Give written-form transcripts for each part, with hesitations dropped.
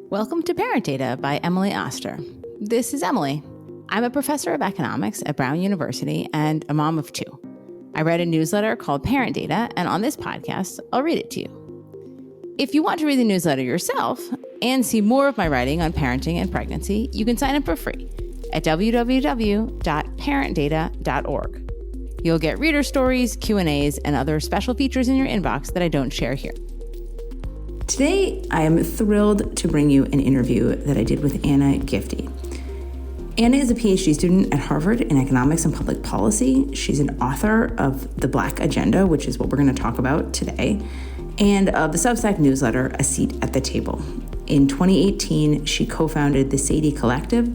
Welcome to ParentData by Emily Oster. This is Emily. I'm a professor of economics at Brown University and a mom of two. I write a newsletter called ParentData, and on this podcast, I'll read it to you. If you want to read the newsletter yourself and see more of my writing on parenting and pregnancy, you can sign up for free at www.parentdata.org. You'll get reader stories, Q&As, and other special features in your inbox that I don't share here. Today, I am thrilled to bring you an interview that I did with Anna Gifty. Anna is a PhD student at Harvard in economics and public policy. She's an author of The Black Agenda, which is what we're going to talk about today, and of the Substack newsletter, A Seat at the Table. In 2018, she co-founded the Sadie Collective,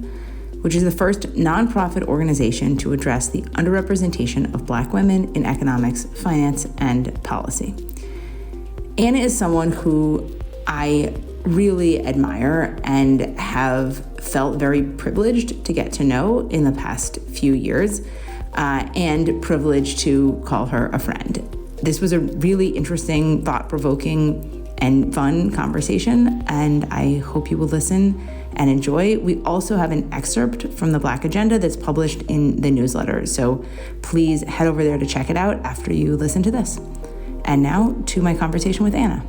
which is the first nonprofit organization to address the underrepresentation of Black women in economics, finance, and policy. Anna is someone who I really admire and have felt very privileged to get to know in the past few years, and privileged to call her a friend. This was a really interesting, thought-provoking, and fun conversation, and I hope you will listen and enjoy. We also have an excerpt from The Black Agenda that's published in the newsletter, so please head over there to check it out after you listen to this. And now to my conversation with Anna.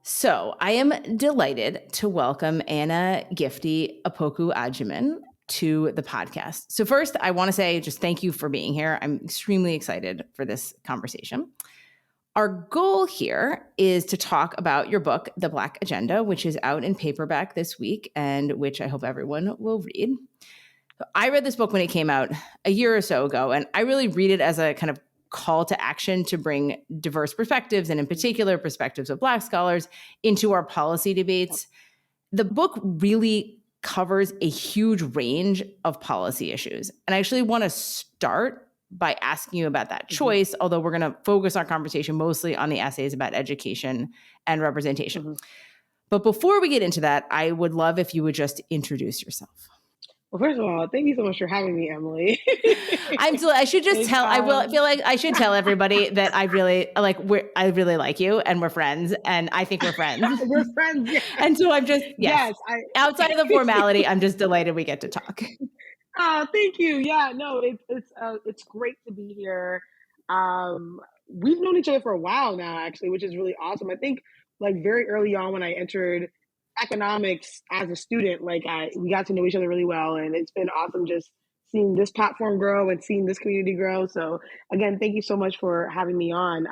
So I am delighted to welcome Anna Gifty Opoku-Agyeman to the podcast. So first, I want to say just thank you for being here. I'm extremely excited for this conversation. Our goal here is to talk about your book, The Black Agenda, which is out in paperback this week and which I hope everyone will read. I read this book when it came out a year or so ago, and I really read it as a kind of call to action to bring diverse perspectives, and in particular, perspectives of Black scholars, into our policy debates. The book really covers a huge range of policy issues. And I actually want to start by asking you about that choice, although we're going to focus our conversation mostly on the essays about education and representation. But before we get into that, I would love if you would just introduce yourself. Well, first of all, thank you so much for having me, Emily. I should just tell. I feel like I should tell everybody that I really like you, and we're friends, and I think we're friends. We're friends, yes. And so I'm just outside of the formality, I'm just delighted we get to talk. Thank you. Yeah, no, it's great to be here. We've known each other for a while now, actually, which is really awesome. I think like very early on when I entered economics as a student, we got to know each other really well, and it's been awesome just seeing this platform grow and seeing this community grow. So again, thank you so much for having me on.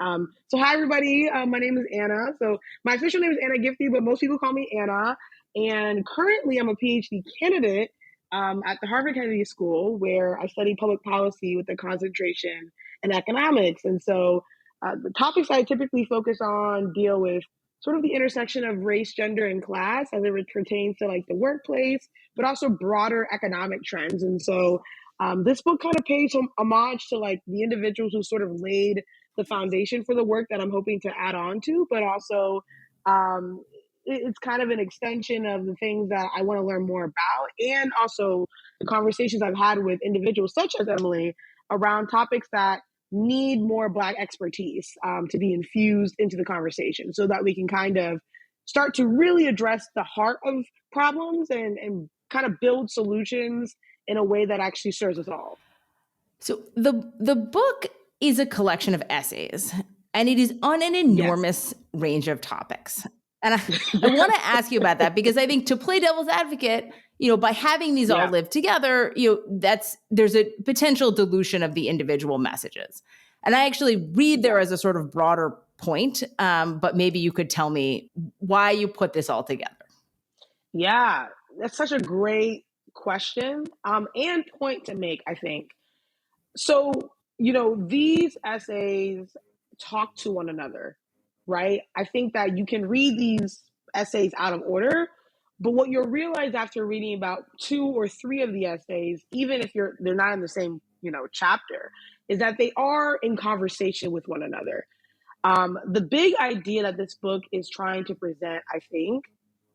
So hi everybody, my name is Anna. So my official name is Anna Gifty, but most people call me Anna. And currently I'm a PhD candidate at the Harvard Kennedy School, where I study public policy with a concentration in economics. And so the topics I typically focus on deal with sort of the intersection of race, gender, and class as it pertains to like the workplace, but also broader economic trends. And so this book kind of pays some homage to like the individuals who sort of laid the foundation for the work that I'm hoping to add on to, but also it's kind of an extension of the things that I want to learn more about, and also the conversations I've had with individuals such as Emily around topics that need more Black expertise to be infused into the conversation so that we can kind of start to really address the heart of problems and kind of build solutions in a way that actually serves us all. So the book is a collection of essays, and it is on an enormous range of topics. And I want to ask you about that, because I think to play devil's advocate, by having these all live together, there's a potential dilution of the individual messages. And I actually read there as a sort of broader point, but maybe you could tell me why you put this all together. Yeah, that's such a great question and point to make, I think. So, these essays talk to one another, right? I think that you can read these essays out of order, but what you'll realize after reading about 2 or 3 of the essays, even if they're not in the same, chapter, is that they are in conversation with one another. The big idea that this book is trying to present, I think,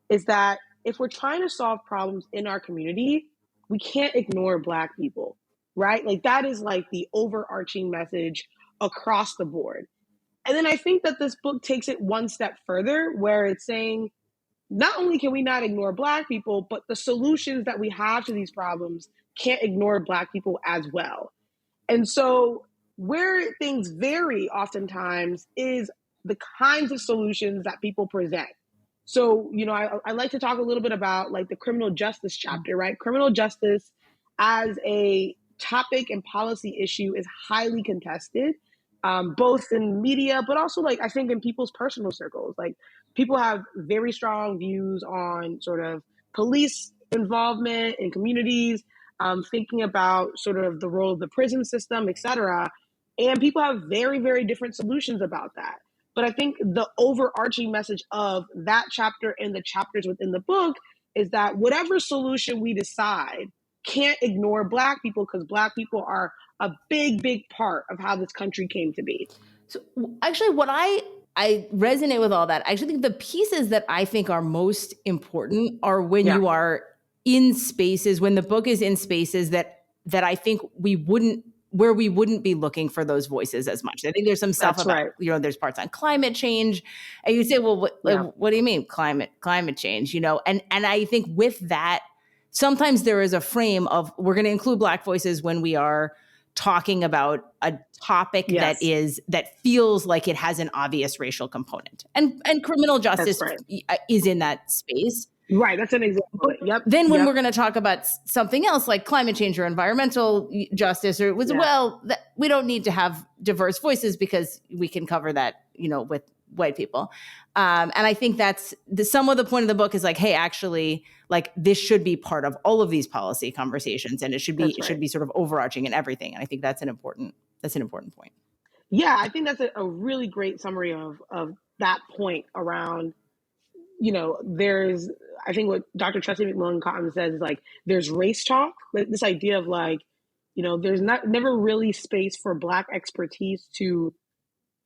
is that if we're trying to solve problems in our community, we can't ignore Black people, right? Like that is like the overarching message across the board. And then I think that this book takes it one step further, where it's saying, not only can we not ignore Black people, but the solutions that we have to these problems can't ignore Black people as well. And so where things vary oftentimes is the kinds of solutions that people present. So, I like to talk a little bit about like the criminal justice chapter, right? Criminal justice as a topic and policy issue is highly contested, both in media, but also like I think in people's personal circles. Like people have very strong views on sort of police involvement in communities, thinking about sort of the role of the prison system, et cetera. And people have very, very different solutions about that. But I think the overarching message of that chapter and the chapters within the book is that whatever solution we decide can't ignore Black people, because Black people are a big, big part of how this country came to be. So actually what I resonate with all that. I actually think the pieces that I think are most important are when you are in spaces, when the book is in spaces that I think we wouldn't be looking for those voices as much. I think there's some stuff about, there's parts on climate change, and you say, well, what do you mean climate change? And I think with that, sometimes there is a frame of we're going to include Black voices when we are talking about a topic that feels like it has an obvious racial component, and criminal justice is in that space. Right, that's an example. Yep. Then when we're going to talk about something else like climate change or environmental justice, or we don't need to have diverse voices because we can cover that, with white people. And I think that's some of the point of the book is like, hey, actually, like this should be part of all of these policy conversations, and it should be sort of overarching in everything. And I think that's an important point. Yeah, I think that's a really great summary of that point around. I think what Dr. Tressie McMillan Cotton says is like, there's race talk, this idea of like, there's never really space for Black expertise to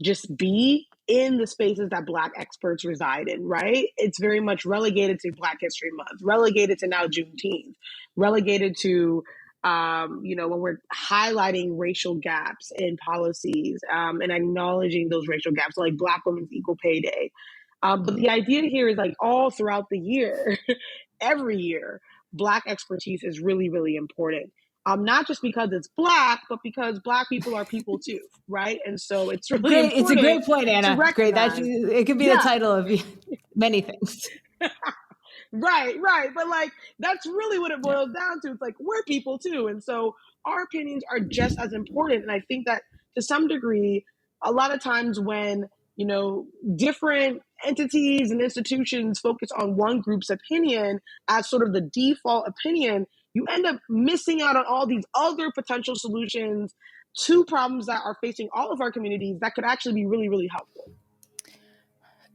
just be in the spaces that Black experts reside in, right? It's very much relegated to Black History Month, relegated to now Juneteenth, relegated to, when we're highlighting racial gaps in policies and acknowledging those racial gaps, like Black Women's Equal Pay Day. But the idea here is like all throughout the year, every year, Black expertise is really, really important. Not just because it's Black, but because Black people are people too, right? And so it's really great. important. It's a great point, Anna. Great. It could be the title of many things. Right. But like, that's really what it boils down to. It's like, we're people too. And so our opinions are just as important. And I think that to some degree, a lot of times when, different entities and institutions focus on one group's opinion as sort of the default opinion, you end up missing out on all these other potential solutions to problems that are facing all of our communities that could actually be really, really helpful.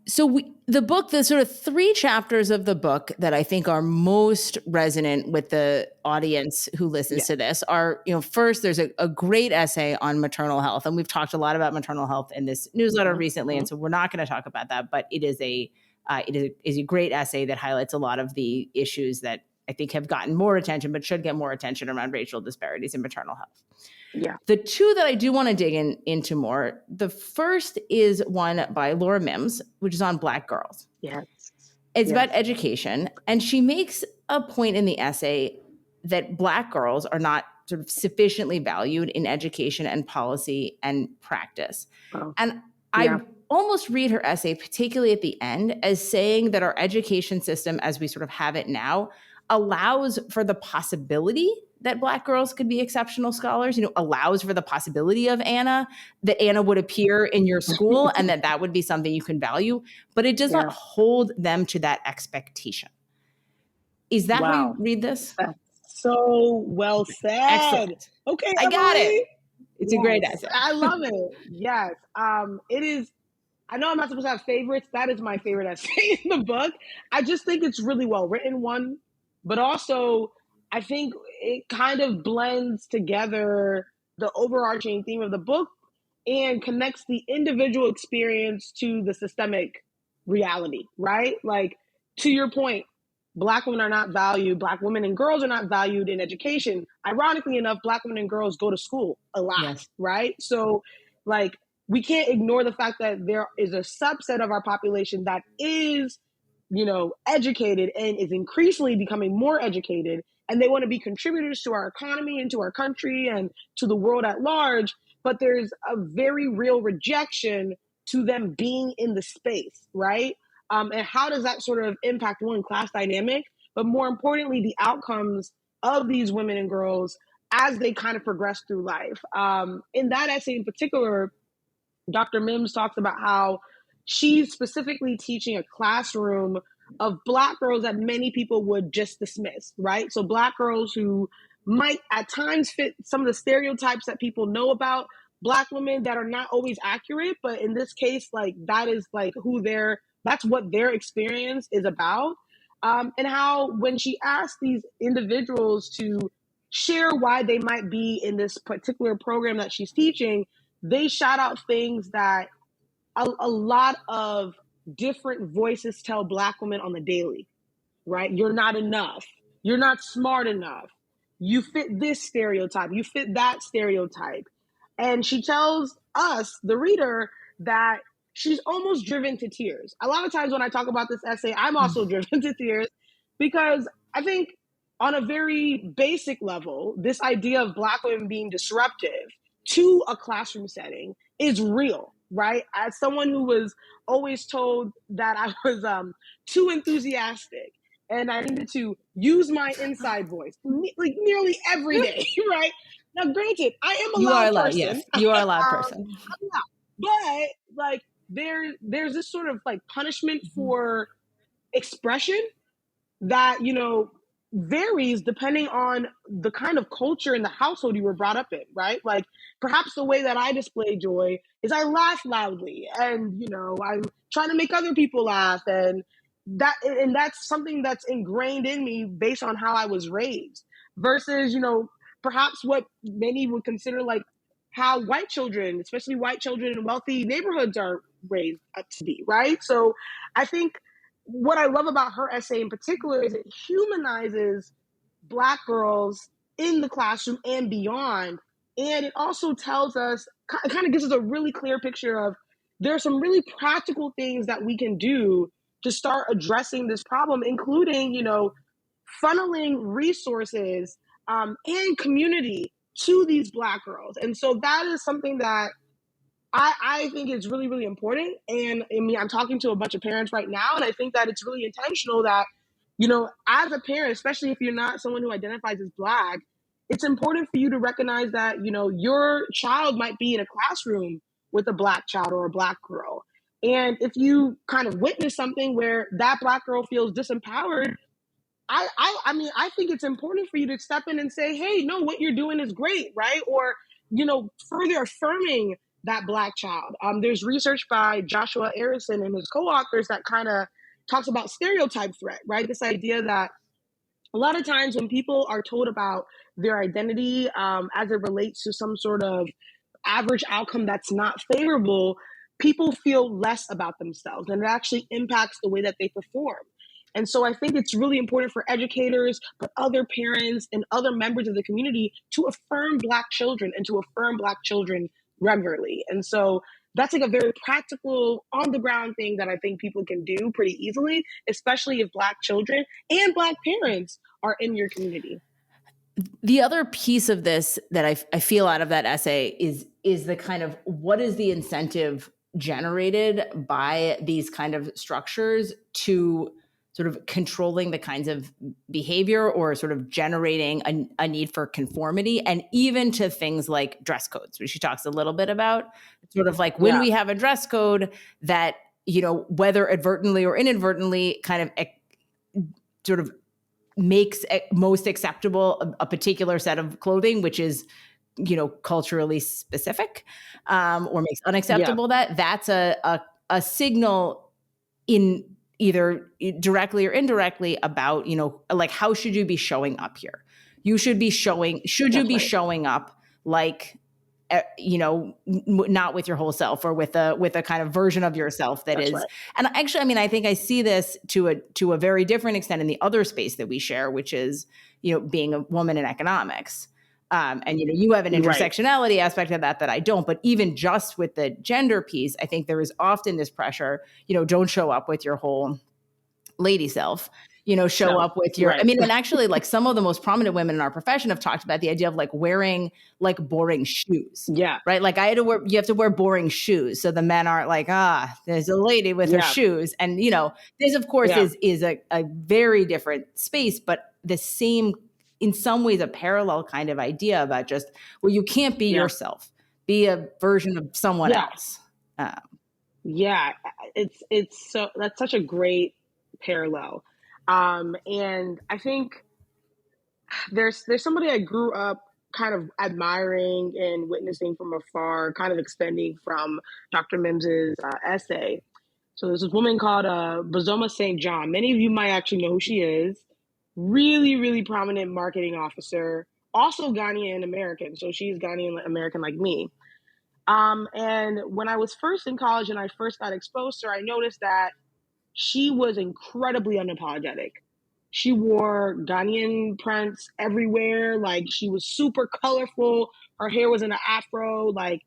So the sort of 3 chapters of the book that I think are most resonant with the audience who listens to this are, first, there's a great essay on maternal health. And we've talked a lot about maternal health in this newsletter recently. And so we're not going to talk about that, but it is a great essay that highlights a lot of the issues that I think have gotten more attention, but should get more attention around racial disparities in maternal health. Yeah. The 2 that I do want to dig into more, the first is one by Laura Mims, which is on Black girls. Yes. It's about education. And she makes a point in the essay that Black girls are not sort of sufficiently valued in education and policy and practice. Oh. And I almost read her essay, particularly at the end, as saying that our education system as we sort of have it now allows for the possibility that Black girls could be exceptional scholars, allows for the possibility of that Anna would appear in your school and that would be something you can value, but it does not hold them to that expectation. Is that how you read this? That's so well said. Excellent. Okay, I got it. It's a great essay. I love it. Yes. It is. I know I'm not supposed to have favorites. That is my favorite essay in the book. I just think it's really well written, one, but also I think it kind of blends together the overarching theme of the book and connects the individual experience to the systemic reality, right? Like, to your point, Black women are not valued. Black women and girls are not valued in education. Ironically enough, Black women and girls go to school a lot, right? So, like, we can't ignore the fact that there is a subset of our population that is, educated and is increasingly becoming more educated, and they want to be contributors to our economy and to our country and to the world at large. But there's a very real rejection to them being in the space, right? And how does that sort of impact one, class dynamic, but more importantly, the outcomes of these women and girls as they kind of progress through life. In that essay in particular, Dr. Mims talks about how she's specifically teaching a classroom of Black girls that many people would just dismiss, right? So Black girls who might at times fit some of the stereotypes that people know about Black women that are not always accurate, but in this case, like that is like that's what their experience is about. And how when she asked these individuals to share why they might be in this particular program that she's teaching, they shout out things that a lot of different voices tell Black women on the daily, right? You're not enough. You're not smart enough. You fit this stereotype. You fit that stereotype. And she tells us, the reader, that she's almost driven to tears. A lot of times when I talk about this essay, I'm also driven to tears because I think on a very basic level, this idea of Black women being disruptive to a classroom setting is real, right? As someone who was always told that I was too enthusiastic and I needed to use my inside voice like nearly every day, right? Now, granted, I am a loud person. Yes, you are a loud person. But like there's this sort of like punishment for expression that, varies depending on the kind of culture in the household you were brought up in, right? Like perhaps the way that I display joy is I laugh loudly and, I'm trying to make other people laugh, and that's something that's ingrained in me based on how I was raised versus, perhaps what many would consider like how white children, especially white children in wealthy neighborhoods, are raised up to be, right? So I think what I love about her essay in particular is it humanizes Black girls in the classroom and beyond. And it also tells us, kind of gives us a really clear picture of there are some really practical things that we can do to start addressing this problem, including, funneling resources and community to these Black girls. And so that is something that I think it's really, really important. And I mean, I'm talking to a bunch of parents right now, and I think that it's really intentional that, as a parent, especially if you're not someone who identifies as Black, it's important for you to recognize that, your child might be in a classroom with a Black child or a Black girl. And if you kind of witness something where that Black girl feels disempowered, I think it's important for you to step in and say, hey, no, what you're doing is great, right? Or, further affirming that Black child. There's research by Joshua Arison and his co-authors that kind of talks about stereotype threat, right? This idea that a lot of times when people are told about their identity as it relates to some sort of average outcome that's not favorable, people feel less about themselves, and it actually impacts the way that they perform. And so I think it's really important for educators, but other parents and other members of the community to affirm Black children and to affirm Black children regularly. And so that's like a very practical, on the ground thing that I think people can do pretty easily, especially if Black children and Black parents are in your community. The other piece of this that I feel out of that essay is the kind of what is the incentive generated by these kind of structures to sort of controlling the kinds of behavior or sort of generating a need for conformity, and even to things like dress codes, which she talks a little bit about. Sort of like when we have a dress code that, whether advertently or inadvertently kind of sort of makes most acceptable a particular set of clothing, which is, culturally specific, or makes unacceptable that's a signal in either directly or indirectly about, like, how should you be showing up here? You should be showing, you be showing up like, not with your whole self or with a kind of version of yourself that is. Right. And actually, I mean, I think I see this to a very different extent in the other space that we share, which is, being a woman in economics. And, you have an intersectionality aspect of that I don't. But even just with the gender piece, I think there is often this pressure, don't show up with your whole lady self, show up with your, and actually like some of the most prominent women in our profession have talked about the idea of like wearing like boring shoes. Yeah. Right. Like you have to wear boring shoes. So the men aren't like, there's a lady with her shoes. And, this of course is a very different space, but the same, in some ways, a parallel kind of idea about just, well, you can't be yourself, be a version of someone else. It's so, that's such a great parallel. And I think there's somebody I grew up kind of admiring and witnessing from afar, kind of extending from Dr. Mims's essay. So there's this woman called Bozoma St. John. Many of you might actually know who she is. Really, really prominent marketing officer, also Ghanaian American. So she's Ghanaian American like me. And when I was first in college and I first got exposed to her, I noticed that she was incredibly unapologetic. She wore Ghanaian prints everywhere. Like, she was super colorful. Her hair was in an afro. Like,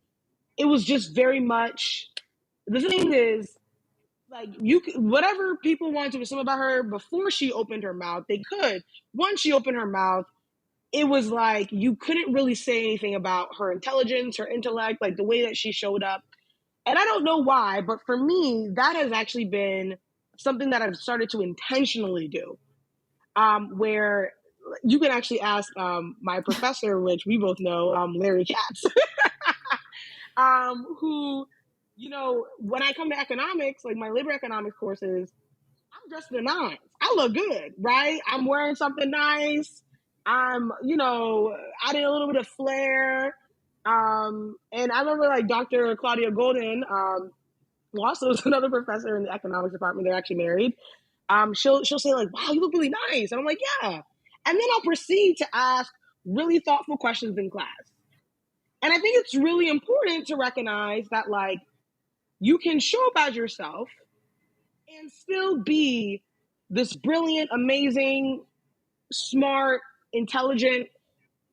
it was just very much, the thing is, like, whatever people wanted to assume about her before she opened her mouth, they could. Once she opened her mouth, it was like you couldn't really say anything about her intelligence, her intellect, like the way that she showed up. And I don't know why, but for me, that has actually been something that I've started to intentionally do, where you can actually ask my professor, which we both know, Larry Katz, who, when I come to economics, like my labor economics courses, I'm dressed in the nines. I look good, right? I'm wearing something nice. I'm, adding a little bit of flair. And I remember like Dr. Claudia Golden, who also is another professor in the economics department. They're actually married. She'll say like, wow, you look really nice. And I'm like, yeah. And then I'll proceed to ask really thoughtful questions in class. And I think it's really important to recognize that like you can show up as yourself and still be this brilliant, amazing, smart, intelligent,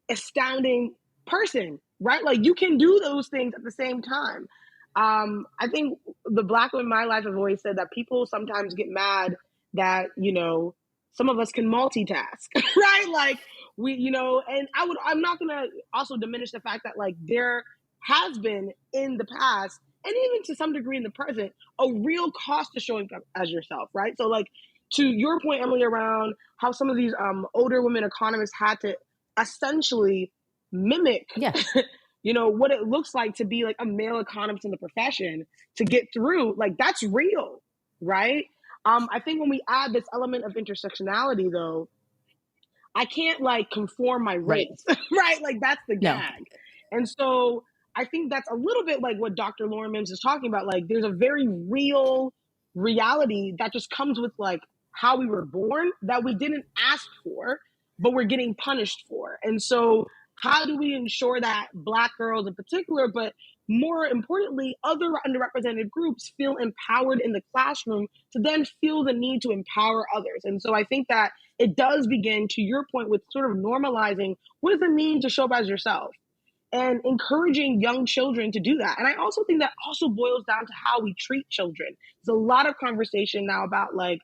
astounding person, right? Like you can do those things at the same time. I think the Black women in my life have always said that people sometimes get mad that, some of us can multitask, right? Like and I'm not going to also diminish the fact that like there has been in the past and even to some degree in the present, a real cost to showing up as yourself, right? So like to your point, Emily, around how some of these older women economists had to essentially mimic, what it looks like to be like a male economist in the profession to get through, like that's real, right? I think when we add this element of intersectionality though, I can't like conform my race, right? Like that's the gag. And so I think that's a little bit like what Dr. Lauren Mims is talking about. Like there's a very real reality that just comes with like how we were born that we didn't ask for, but we're getting punished for. And so how do we ensure that Black girls in particular, but more importantly, other underrepresented groups feel empowered in the classroom to then feel the need to empower others? And so I think that it does begin, to your point, with sort of normalizing what does it mean to show up as yourself and encouraging young children to do that. And I also think that also boils down to how we treat children. There's a lot of conversation now about like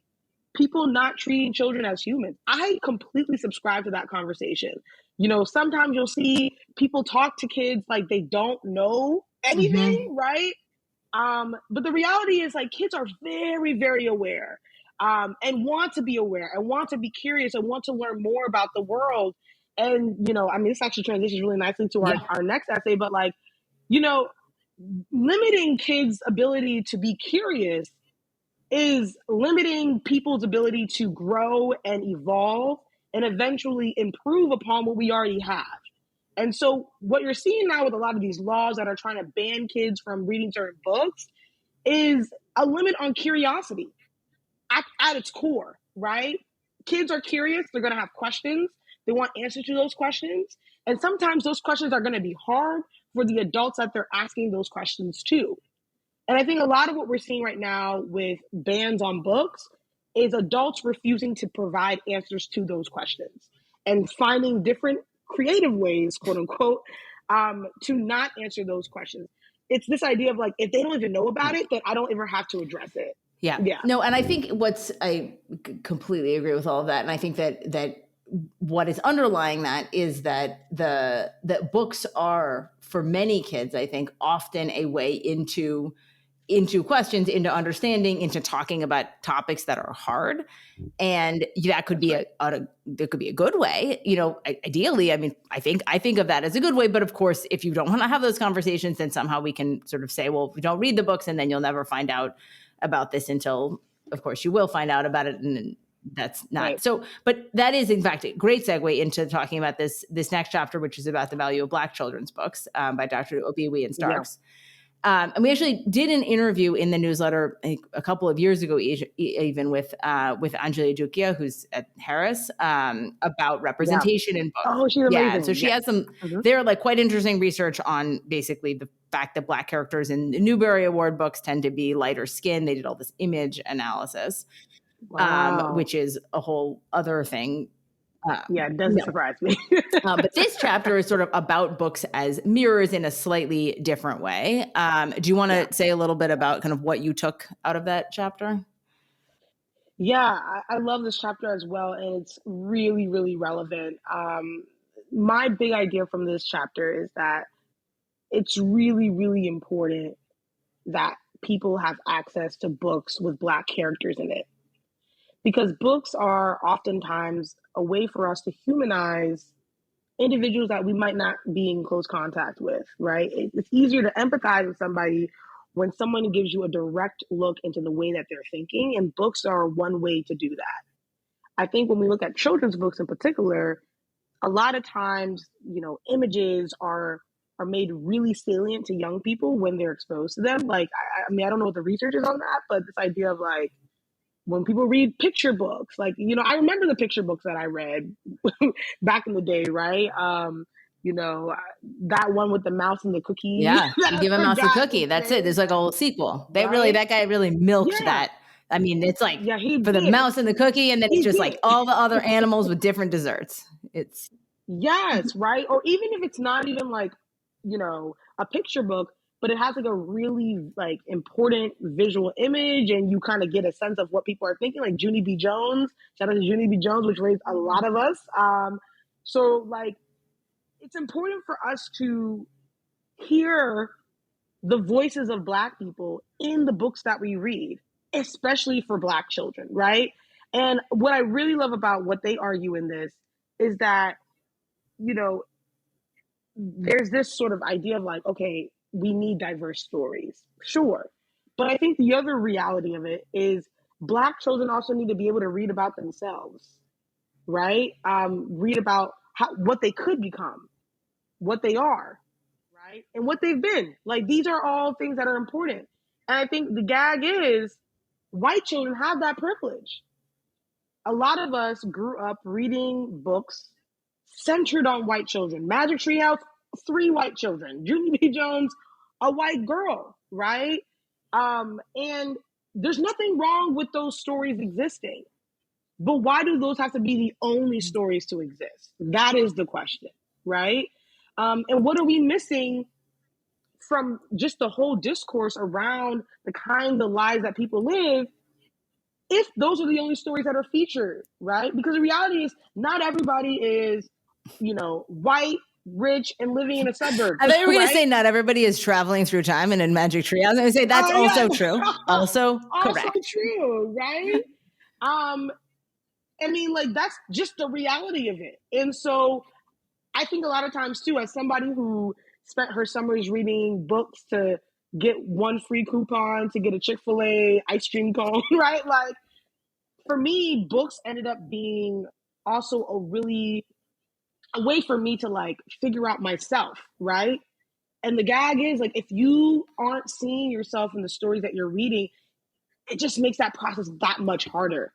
people not treating children as humans. I completely subscribe to that conversation. Sometimes you'll see people talk to kids like they don't know anything, right? But the reality is like kids are very, very aware and want to be aware and want to be curious and want to learn more about the world. And, this actually transitions really nicely to our next essay, but like, limiting kids' ability to be curious is limiting people's ability to grow and evolve and eventually improve upon what we already have. And so what you're seeing now with a lot of these laws that are trying to ban kids from reading certain books is a limit on curiosity at its core, right? Kids are curious. They're going to have questions. They want answers to those questions. And sometimes those questions are going to be hard for the adults that they're asking those questions to. And I think a lot of what we're seeing right now with bans on books is adults refusing to provide answers to those questions and finding different creative ways, quote unquote, to not answer those questions. It's this idea of like, if they don't even know about it, then I don't ever have to address it. Yeah. No, and I think I completely agree with all of that. And I think that what is underlying that is that that books are, for many kids, I think, often a way into questions, into understanding, into talking about topics that are hard. And that could be there could be a good way, ideally. I mean, I think of that as a good way, but of course, if you don't want to have those conversations, then somehow we can sort of say, well, we don't read the books and then you'll never find out about this until, of course, you will find out about it. And that's not right. So, but that is in fact a great segue into talking about this next chapter, which is about the value of Black children's books by Dr. Obiwe and Starks. Yeah. And we actually did an interview in the newsletter a couple of years ago, even with Anjali Dukia, who's at Harris, about representation in books. Oh, she's amazing. Yeah, so she has some, they're like quite interesting research on basically the fact that Black characters in the Newbery Award books tend to be lighter skinned. They did all this image analysis, which is a whole other thing. It doesn't surprise me. But this chapter is sort of about books as mirrors in a slightly different way. Do you want to say a little bit about kind of what you took out of that chapter? Yeah, I love this chapter as well. And it's really, really relevant. My big idea from this chapter is that it's really, really important that people have access to books with Black characters in it. Because books are oftentimes a way for us to humanize individuals that we might not be in close contact with, right? It's easier to empathize with somebody when someone gives you a direct look into the way that they're thinking, and books are one way to do that. I think when we look at children's books in particular, a lot of times, images are made really salient to young people when they're exposed to them. Like, I mean, I don't know what the research is on that, but this idea of like, when people read picture books, like, I remember the picture books that I read back in the day, right? That one with the mouse and the cookie. Yeah, Give a Mouse a Cookie. That's it. There's like a whole sequel. That guy really milked that. I mean, it's like for the mouse and the cookie, and then it's just like all the other animals with different desserts. Yes, right? Or even if it's not even like, a picture book, but it has like a really like important visual image, and you kind of get a sense of what people are thinking. Like Junie B. Jones, shout out to Junie B. Jones, which raised a lot of us. So like, it's important for us to hear the voices of Black people in the books that we read, especially for Black children, right? And what I really love about what they argue in this is that, there's this sort of idea of like, okay, we need diverse stories. Sure. But I think the other reality of it is Black children also need to be able to read about themselves, right? Read about what they could become, what they are, right? And what they've been. Like, these are all things that are important. And I think the gag is white children have that privilege. A lot of us grew up reading books centered on white children. Magic Treehouse, 3 white children. Junie B. Jones, a white girl, right? And there's nothing wrong with those stories existing. But why do those have to be the only stories to exist? That is the question, right? And what are we missing from just the whole discourse around the kind of lives that people live if those are the only stories that are featured, right? Because the reality is not everybody is, white, rich, and living in a suburb. I thought you were going to say not everybody is traveling through time and in Magic Tree. I was going to say that's also true. Also correct. Also true, right? I mean, like, that's just the reality of it. And so I think a lot of times too, as somebody who spent her summers reading books to get 1 free coupon to get a Chick-fil-A ice cream cone, right? Like, for me, books ended up being also a way for me to like figure out myself, right? And the gag is like, if you aren't seeing yourself in the stories that you're reading, it just makes that process that much harder.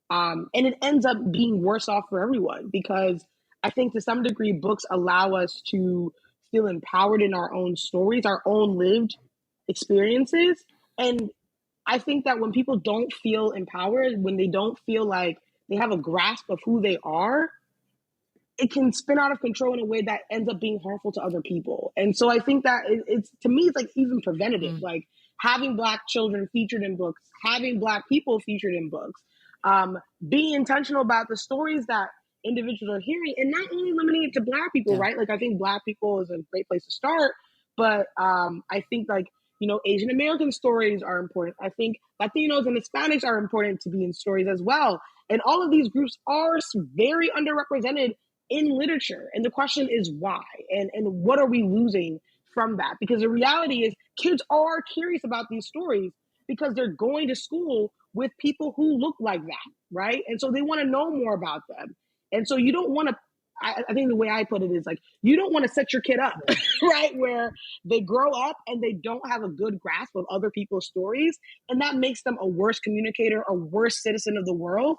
And it ends up being worse off for everyone, because I think to some degree, books allow us to feel empowered in our own stories, our own lived experiences. And I think that when people don't feel empowered, when they don't feel like they have a grasp of who they are, it can spin out of control in a way that ends up being harmful to other people. And so I think that it's to me, it's like even preventative, like having Black children featured in books, having Black people featured in books, being intentional about the stories that individuals are hearing, and not only limiting it to Black people, right? Like I think Black people is a great place to start, but I think like, you know, Asian American stories are important. I think Latinos and Hispanics are important to be in stories as well. And all of these groups are very underrepresented in literature. And the question is why? And what are we losing from that? Because the reality is kids are curious about these stories because they're going to school with people who look like that, right? And so they want to know more about them. And so you don't want to, I think the way I put it is like, you don't want to set your kid up, right? Where they grow up and they don't have a good grasp of other people's stories. And that makes them a worse communicator, a worse citizen of the world.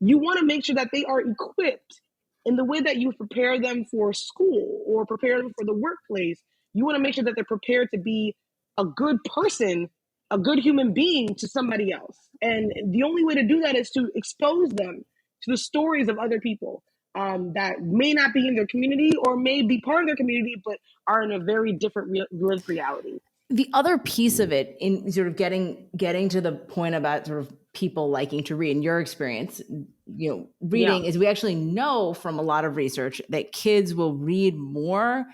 You want to make sure that they are equipped in the way that you prepare them for school or prepare them for the workplace. You want to make sure that they're prepared to be a good person, a good human being to somebody else. And the only way to do that is to expose them to the stories of other people that may not be in their community or may be part of their community, but are in a very different lived reality. The other piece of it, in sort of getting to the point about sort of people liking to read, in your experience, you know, reading, is we actually know from a lot of research that kids will read more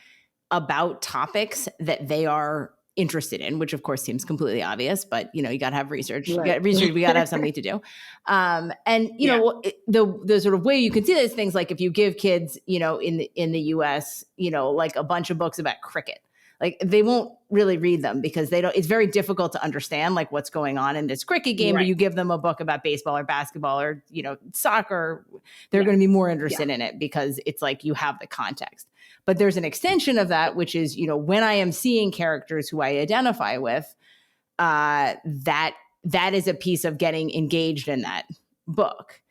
about topics that they are interested in, which of course seems completely obvious, but you know, you got to have research. Right. You got research. We got to have something to do. And you know, the sort of way you can see this things like if you give kids, you know, in the U.S., you know, like a bunch of books about cricket. Like they won't really read them because they don't, it's very difficult to understand like what's going on in this cricket game, but you give them a book about baseball or basketball or, you know, soccer, they're going to be more interested in it because it's like you have the context. But there's an extension of that, which is, you know, when I am seeing characters who I identify with, that is a piece of getting engaged in that book.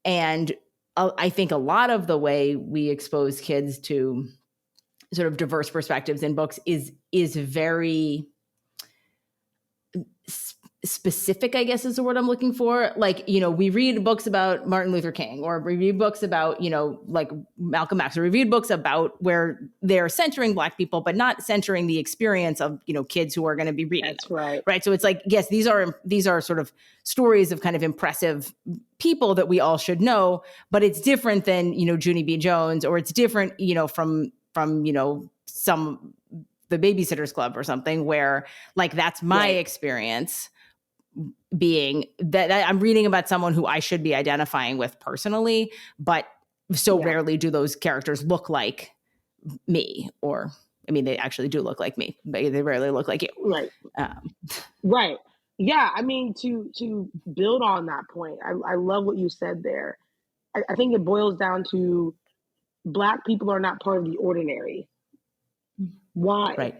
And I think a lot of the way we expose kids to sort of diverse perspectives in books is very specific, I guess is the word I'm looking for. Like, you know, we read books about Martin Luther King, or we read books about, you know, like Malcolm X, or we read books about where they're centering Black people, but not centering the experience of, you know, kids who are going to be reading That's them. right. Right. So it's like, yes, these are sort of stories of kind of impressive people that we all should know, but it's different than, you know, Junie B. Jones, or it's different, you know, from, you know, the Babysitter's Club or something, where like, that's my experience being that I'm reading about someone who I should be identifying with personally, but so rarely do those characters look like me, or, I mean, they actually do look like me, but they rarely look like you. Right. Right. Yeah. I mean, to build on that point, I love what you said there. I think it boils down to Black people are not part of the ordinary. Why?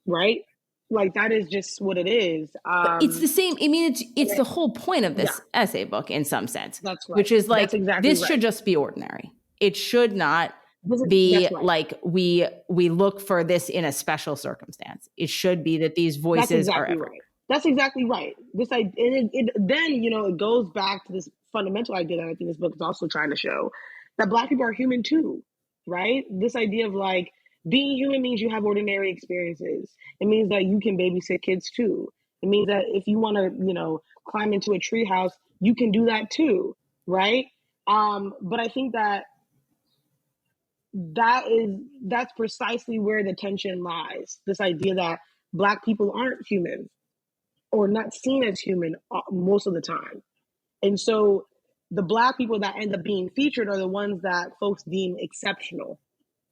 Right? Like that is just what it is. But it's the same. I mean, it's the whole point of this essay book in some sense. That's right. Which is like, That's exactly this right. should just be ordinary. It should not be like we look for this in a special circumstance. It should be that these voices are everywhere. Right. That's exactly right. Then, you know, it goes back to this fundamental idea that I think this book is also trying to show, that Black people are human too, right? This idea of like, being human means you have ordinary experiences. It means that you can babysit kids too. It means that if you want to, you know, climb into a treehouse, you can do that too, right? But I think that's precisely where the tension lies. This idea that Black people aren't human, or not seen as human most of the time. And so the Black people that end up being featured are the ones that folks deem exceptional,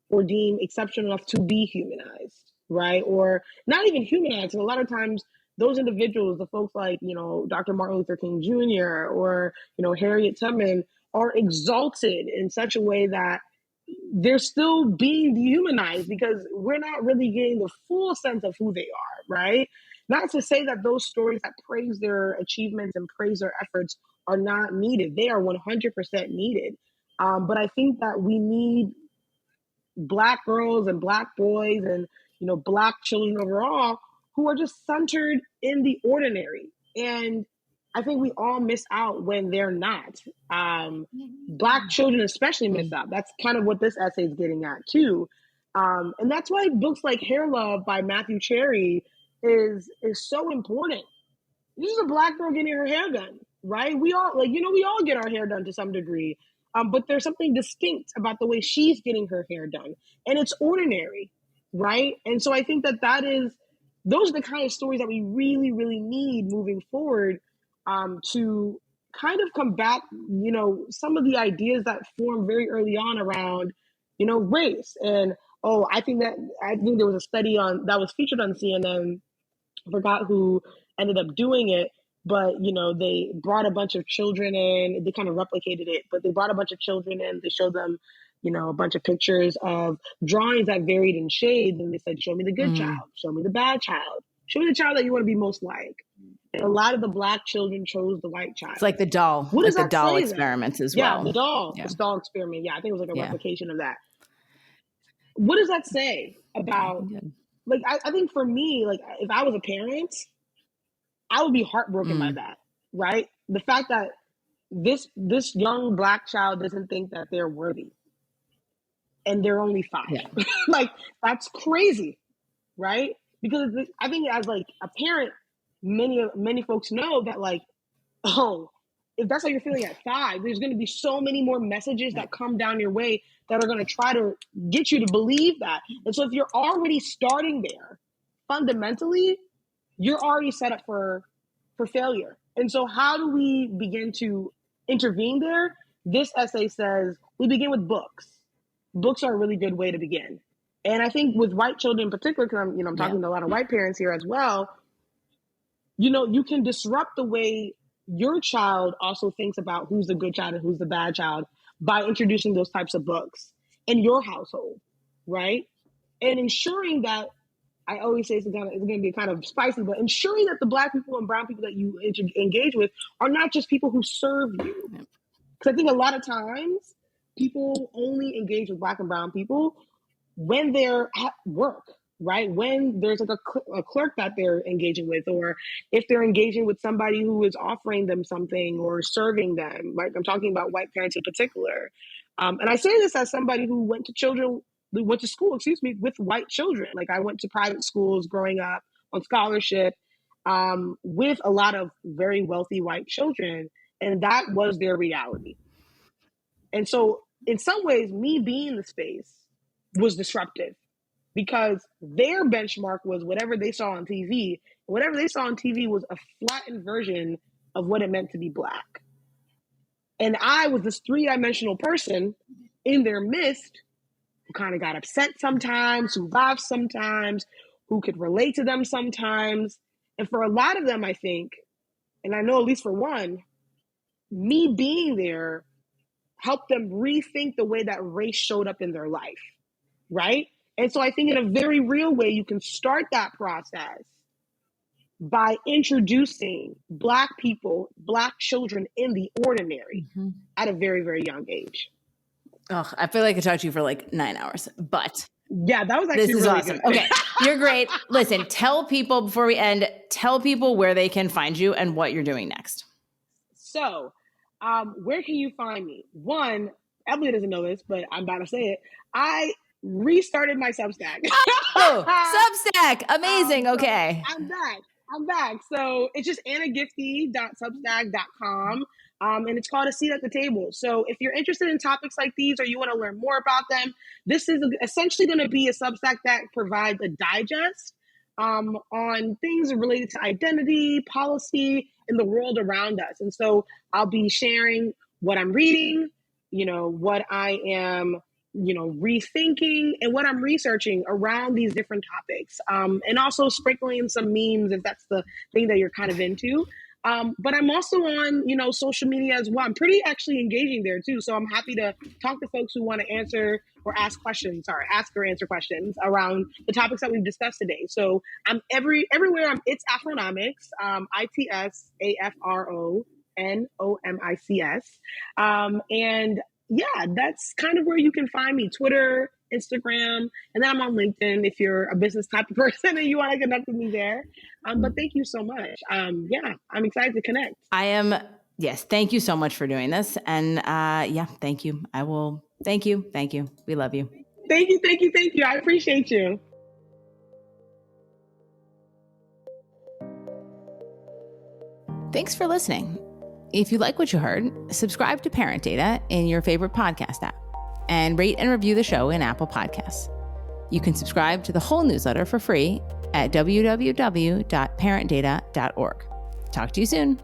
or deem exceptional enough to be humanized, right? Or not even humanized. And a lot of times those individuals, the folks like, you know, Dr. Martin Luther King Jr. or, you know, Harriet Tubman, are exalted in such a way that they're still being dehumanized because we're not really getting the full sense of who they are, right? Not to say that those stories that praise their achievements and praise their efforts are not needed. They are 100% needed. But I think that we need Black girls and Black boys and, you know, Black children overall who are just centered in the ordinary. And I think we all miss out when they're not. Black children especially miss out. That's kind of what this essay is getting at too. And that's why books like Hair Love by Matthew Cherry is so important. This is a Black girl getting her hair done, right? We all we all get our hair done to some degree. But there's something distinct about the way she's getting her hair done. And it's ordinary, right? And so I think those are the kind of stories that we really, really need moving forward, to kind of combat, some of the ideas that form very early on around, race. And I think there was a study that was featured on CNN. I forgot who ended up doing it, but they brought a bunch of children in. They kind of replicated it, but they brought a bunch of children in. They showed them, a bunch of pictures of drawings that varied in shades, and they said, "Show me the good child, show me the bad child, show me the child that you want to be most like." And a lot of the Black children chose the white child. It's like the doll. What does like the that doll say experiments then? as well. Yeah, the doll. Yeah. This doll experiment. Yeah, I think it was like a replication of that. What does that say about? I think for me, if I was a parent, I would be heartbroken by that, right? The fact that this young Black child doesn't think that they're worthy, and they're only 5. Yeah. That's crazy, right? Because I think as a parent, many folks know that if that's how you're feeling at 5, there's going to be so many more messages that come down your way that are going to try to get you to believe that. And so if you're already starting there, fundamentally, you're already set up for failure. And so how do we begin to intervene there? This essay says we begin with books. Books are a really good way to begin. And I think with white children in particular, because I'm talking to a lot of white parents here as well, you can disrupt the way your child also thinks about who's the good child and who's the bad child by introducing those types of books in your household, right? And ensuring that, I always say it's going to be kind of spicy, but ensuring that the Black people and brown people that you engage with are not just people who serve you. Because I think a lot of times people only engage with Black and brown people when they're at work, right? When there's a clerk that they're engaging with, or if they're engaging with somebody who is offering them something or serving them, right? I'm talking about white parents in particular. And I say this as somebody who went to school, with white children. I went to private schools growing up on scholarship, with a lot of very wealthy white children. And that was their reality. And so in some ways, me being in the space was disruptive, because their benchmark was whatever they saw on TV. Whatever they saw on TV was a flattened version of what it meant to be Black. And I was this 3-dimensional person in their midst who kind of got upset sometimes, who laughed sometimes, who could relate to them sometimes. And for a lot of them, I think, and I know at least for one, me being there helped them rethink the way that race showed up in their life, right? And so I think in a very real way, you can start that process by introducing Black people, Black children in the ordinary at a very, very young age. Oh, I feel like I talked to you for 9 hours, but yeah, that was actually this is really awesome. Good. Okay, you're great. Listen, tell people before we end, tell people where they can find you and what you're doing next. So, where can you find me? One, Emily doesn't know this, but I'm about to say it. I restarted my Substack. Oh, Substack. Amazing. Okay. I'm back. So it's just annagifty.substack.com. And it's called A Seat at the Table. So if you're interested in topics like these, or you want to learn more about them, this is essentially going to be a Substack that provides a digest on things related to identity, policy, and the world around us. And so I'll be sharing what I'm reading, what I am, rethinking, and what I'm researching around these different topics. And also sprinkling some memes if that's the thing that you're kind of into. But I'm also on, social media as well. I'm pretty actually engaging there too. So I'm happy to talk to folks who want to answer or ask or answer questions around the topics that we've discussed today. So I'm everywhere. It's Afronomics, ITSAFRONOMICS. And yeah, that's kind of where you can find me. Twitter, Instagram, and then I'm on LinkedIn if you're a business type of person and you want to connect with me there. But thank you so much. Yeah, I'm excited to connect. I am. Yes. Thank you so much for doing this. And yeah, thank you. I will. Thank you. Thank you. We love you. Thank you. Thank you. Thank you. I appreciate you. Thanks for listening. If you like what you heard, subscribe to ParentData in your favorite podcast app and rate and review the show in Apple Podcasts. You can subscribe to the whole newsletter for free at www.parentdata.org. Talk to you soon.